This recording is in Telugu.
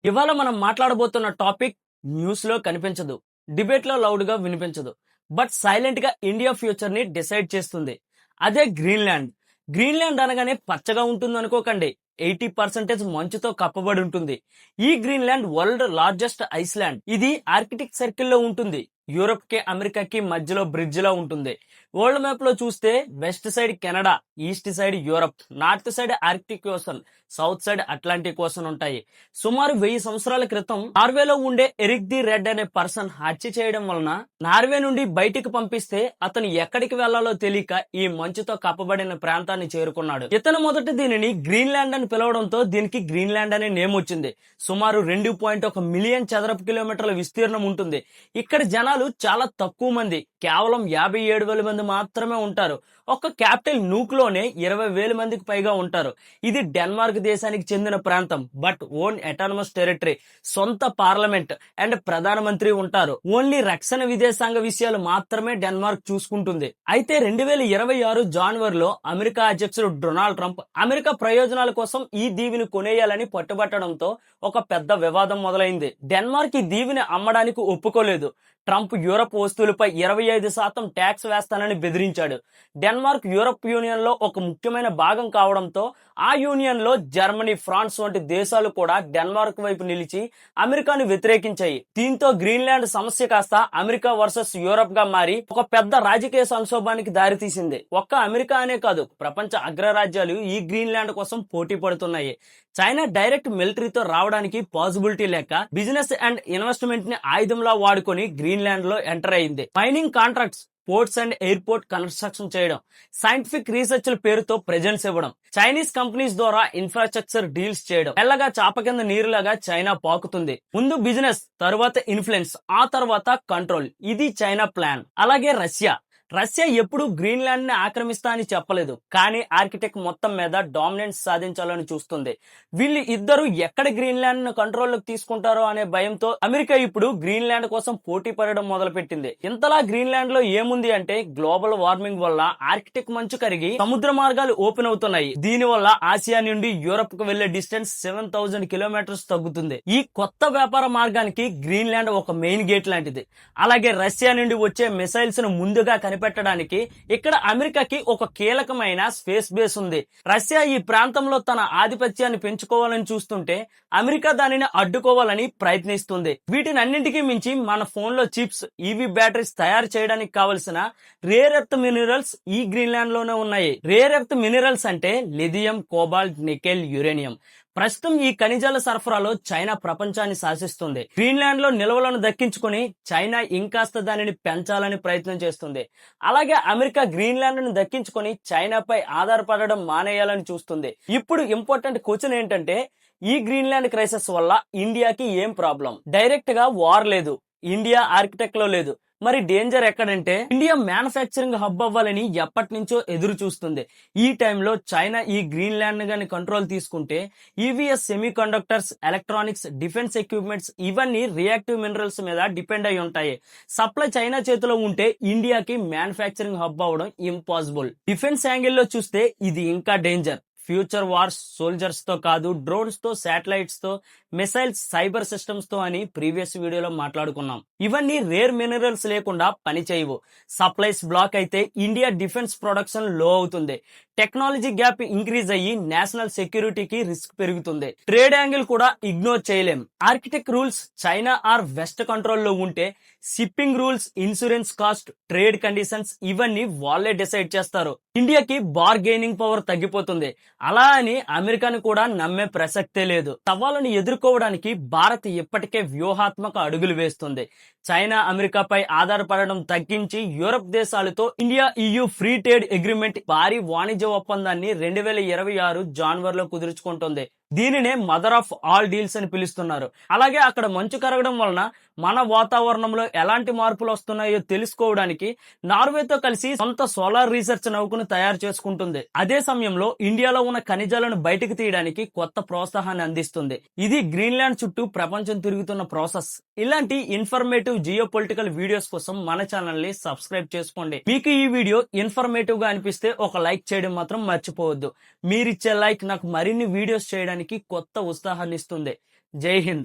ఇవాళ మనం మాట్లాడబోతున్న టాపిక్ న్యూస్ లో కనిపించదు, డిబేట్ లో లౌడ్ గా వినిపించదు, బట్ సైలెంట్ గా ఇండియా ఫ్యూచర్ ని డిసైడ్ చేస్తుంది. అదే గ్రీన్లాండ్. గ్రీన్లాండ్ అనగానే పచ్చగా ఉంటుంది అనుకోకండి. 80% మంచుతో కప్పబడి ఉంటుంది. ఈ గ్రీన్లాండ్ వరల్డ్ లార్జెస్ట్ ఐస్లాండ్. ఇది ఆర్కిటిక్ సర్కిల్ లో ఉంటుంది. యూరోప్ కి అమెరికాకి మధ్యలో బ్రిడ్జ్ లో ఉంటుంది. వరల్డ్ మ్యాప్ లో చూస్తే west side Canada, east side Europe, north side Arctic ocean, south side Atlantic ocean ఉంటాయి. సుమారు 1000 సంవత్సరాల క్రితం నార్వేలో ఉండే ఎరిక్ ది రెడ్ అనే పర్సన్ హత్య చేయడం వలన నార్వే నుండి బయటికి పంపిస్తే అతను ఎక్కడికి వెళ్లాలో తెలియక ఈ మంచుతో కప్పబడిన ప్రాంతాన్ని చేరుకున్నాడు. ఇతను మొదట దీనిని గ్రీన్లాండ్ అని పిలవడంతో దీనికి గ్రీన్లాండ్ అనే నేమ్ వచ్చింది. సుమారు 2.1 మిలియన్ చదరపు కిలోమీటర్ల విస్తీర్ణం ఉంటుంది. ఇక్కడ జనాలు చాలా తక్కువ మంది, కేవలం 57,000 మంది మాత్రమే ఉంటారు. ఒక్క క్యాపిటల్ నూక్ లోనే 20,000 మందికి పైగా ఉంటారు. ఇది డెన్మార్క్ దేశానికి చెందిన ప్రాంతం, బట్ ఓన్ అటానమస్ టెరిటరీ, సొంత పార్లమెంట్ అండ్ ప్రధానమంత్రి ఉంటారు. ఓన్లీ రక్షణ విదేశాంగ విషయాలు మాత్రమే డెన్మార్క్ చూసుకుంటుంది. అయితే 2026 జనవరిలో అమెరికా అధ్యక్షుడు డొనాల్డ్ ట్రంప్ అమెరికా ప్రయోజనాల కోసం ఈ దీవిని కొనేయాలని పట్టుబట్టడంతో ఒక పెద్ద వివాదం మొదలైంది. డెన్మార్క్ ఈ దీవిని అమ్మడానికి ఒప్పుకోలేదు. ట్రంప్ యూరప్ వస్తువులపై 25% ట్యాక్స్ వేస్తానని బెదిరించాడు. డెన్మార్క్ యూరప్ యూనియన్ లో ఒక ముఖ్యమైన భాగం కావడంతో ఆ యూనియన్ లో జర్మనీ, ఫ్రాన్స్ వంటి దేశాలు కూడా డెన్మార్క్ వైపు నిలిచి అమెరికాను వ్యతిరేకించాయి. దీంతో గ్రీన్లాండ్ సమస్య కాస్త అమెరికా వర్సెస్ యూరప్ గా మారి ఒక పెద్ద రాజకీయ సంక్షోభానికి దారితీసింది. ఒక్క అమెరికా అనే కాదు, ప్రపంచ అగ్రరాజ్యాలు ఈ గ్రీన్లాండ్ కోసం పోటీ పడుతున్నాయి. చైనా డైరెక్ట్ మిలిటరీతో రావడానికి పాసిబిలిటీ లేక బిజినెస్ అండ్ ఇన్వెస్ట్మెంట్ ని ఆయుధంలా వాడుకొని గ్రీన్లాండ్ లో ఎంటర్ అయింది. Mining contracts, ports and airport construction చేయడం, సైంటిఫిక్ రీసెర్చ్ పేరుతో ప్రెజెన్స్ ఇవ్వడం, చైనీస్ కంపెనీస్ ద్వారా ఇన్ఫ్రాస్ట్రక్చర్ డీల్స్ చేయడం. మెల్లగా చాప కింద నీరులాగా చైనా పాకుతుంది. ముందు బిజినెస్, తరువాత ఇన్ఫ్లుయెన్స్, ఆ తర్వాత కంట్రోల్. ఇది చైనా ప్లాన్. అలాగే రష్యా ఎప్పుడు గ్రీన్లాండ్ ని ఆక్రమిస్తా అని చెప్పలేదు, కానీ ఆర్కిటెక్ట్ మొత్తం మీద డామినెన్స్ సాధించాలని చూస్తుంది. వీళ్ళు ఇద్దరు ఎక్కడ గ్రీన్లాండ్ ను కంట్రోల్లోకి తీసుకుంటారో అనే భయంతో అమెరికా ఇప్పుడు గ్రీన్లాండ్ కోసం పోటీ పడడం మొదలుపెట్టింది. ఇంతలా గ్రీన్లాండ్ లో ఏముంది అంటే, గ్లోబల్ వార్మింగ్ వల్ల ఆర్కిటిక్ మంచు కరిగి సముద్ర మార్గాలు ఓపెన్ అవుతున్నాయి. దీని వల్ల ఆసియా నుండి యూరప్ కు వెళ్లే డిస్టెన్స్ 7,000 కిలోమీటర్స్ తగ్గుతుంది. ఈ కొత్త వ్యాపార మార్గానికి గ్రీన్లాండ్ ఒక మెయిన్ గేట్ లాంటిది. అలాగే రష్యా నుండి వచ్చే మిసైల్స్ ను ముందుగా పెట్టడానికి ఇక్కడ అమెరికాకి ఒక కీలకమైన స్పేస్ బేస్ ఉంది. రష్యా ఈ ప్రాంతంలో తన ఆధిపత్యాన్ని పెంచుకోవాలని చూస్తుంటే అమెరికా దానిని అడ్డుకోవాలని ప్రయత్నిస్తుంది. వీటినన్నింటికీ మించి మన ఫోన్ లో చిప్స్, ఈవీ బ్యాటరీస్ తయారు చేయడానికి కావలసిన రేర్ ఎర్త్ మినరల్స్ ఈ గ్రీన్లాండ్ లోనే ఉన్నాయి. రేర్ ఎర్త్ మినరల్స్ అంటే లిథియం, కోబాల్ట్, నికెల్, యురేనియం. ప్రస్తుతం ఈ ఖనిజాల సరఫరాలో చైనా ప్రపంచాన్ని శాసిస్తుంది. గ్రీన్లాండ్ లో నిల్వలను దక్కించుకుని చైనా ఇంకాస్త దానిని పెంచాలని ప్రయత్నం చేస్తుంది. అలాగే అమెరికా గ్రీన్లాండ్ ను దక్కించుకుని చైనాపై ఆధారపడడం మానేయాలని చూస్తుంది. ఇప్పుడు ఇంపార్టెంట్ క్వశ్చన్ ఏంటంటే, ఈ గ్రీన్లాండ్ క్రైసిస్ వల్ల ఇండియాకి ఏం ప్రాబ్లం? డైరెక్ట్ గా వార్ లేదు, ఇండియా ఆర్కిటెక్ట్ లో లేదు. మరి డేంజర్ ఎక్కడంటే, ఇండియా మ్యానుఫ్యాక్చరింగ్ హబ్ అవ్వాలని ఎప్పటి నుంచో ఎదురు చూస్తుంది. ఈ టైంలో చైనా ఈ గ్రీన్లాండ్ గాని కంట్రోల్ తీసుకుంటే EVS, semi conductors, electronics, defence equipments ఇవన్నీ రియాక్టివ్ మినరల్స్ మీద డిపెండ్ అయి ఉంటాయి. సప్లై చైనా చేతిలో ఉంటే ఇండియాకి మ్యానుఫ్యాక్చరింగ్ హబ్ అవ్వడం ఇంపాసిబుల్. డిఫెన్స్ యాంగిల్ లో చూస్తే ఇది ఇంకా డేంజర్. ఫ్యూచర్ వార్స్ సోల్జర్స్ తో కాదు, డ్రోన్స్ తో, శాటిలైట్స్ తో, మిసైల్స్, సైబర్ సిస్టమ్స్ తో అని ప్రీవియస్ వీడియోలో మాట్లాడుకున్నాం. ఇవన్నీ రేర్ మినరల్స్ లేకుండా పనిచేయవు. సప్లైస్ బ్లాక్ అయితే ఇండియా డిఫెన్స్ ప్రొడక్షన్ లో అవుతుంది. టెక్నాలజీ గ్యాప్ ఇంక్రీజ్ అయ్యి నేషనల్ సెక్యూరిటీకి రిస్క్ పెరుగుతుంది. ట్రేడ్ యాంగిల్ కూడా ఇగ్నోర్ చేయలేం. Architect rules China or west control లో ఉంటే shipping rules, insurance cost, trade conditions ఇవన్నీ వాళ్ళే డిసైడ్ చేస్తారు. ఇండియాకి బార్గెయినింగ్ పవర్ తగ్గిపోతుంది. అలా అని అమెరికాను కూడా నమ్మే ప్రసక్తే లేదు. సవాళ్ళను ఎదుర్కోవడానికి భారత్ ఇప్పటికే వ్యూహాత్మక అడుగులు వేస్తుంది. చైనా, అమెరికాపై ఆధారపడడం తగ్గించి యూరప్ దేశాలతో India EU free trade agreement, భారీ వాణిజ్య ఒప్పందాన్ని 2026 జనవరిలో కుదుర్చుకుంటుంది. దీనినే మదర్ ఆఫ్ ఆల్ డీల్స్ అని పిలుస్తున్నారు. అలాగే అక్కడ మంచు కరగడం వలన మన వాతావరణంలో ఎలాంటి మార్పులు వస్తున్నాయో తెలుసుకోవడానికి నార్వేతో కలిసి సొంత సోలార్ రీసెర్చ్ నౌకను తయారు చేసుకుంటుంది. అదే సమయంలో ఇండియాలో ఉన్న ఖనిజాలను బయటకు తీయడానికి కొత్త ప్రోత్సాహాన్ని అందిస్తుంది. ఇది గ్రీన్లాండ్ చుట్టూ ప్రపంచం తిరుగుతున్న ప్రాసెస్. ఇలాంటి ఇన్ఫర్మేటివ్ జియో పొలిటికల్ వీడియోస్ కోసం మన ఛానల్ ని సబ్స్క్రైబ్ చేసుకోండి. మీకు ఈ వీడియో ఇన్ఫర్మేటివ్ గా అనిపిస్తే ఒక లైక్ చేయడం మాత్రం మర్చిపోవద్దు. మీరిచ్చే లైక్ నాకు మరిన్ని వీడియోస్ చేయడానికి కొత్త ఉత్సాహాన్ని ఇస్తుంది. జై హింద్.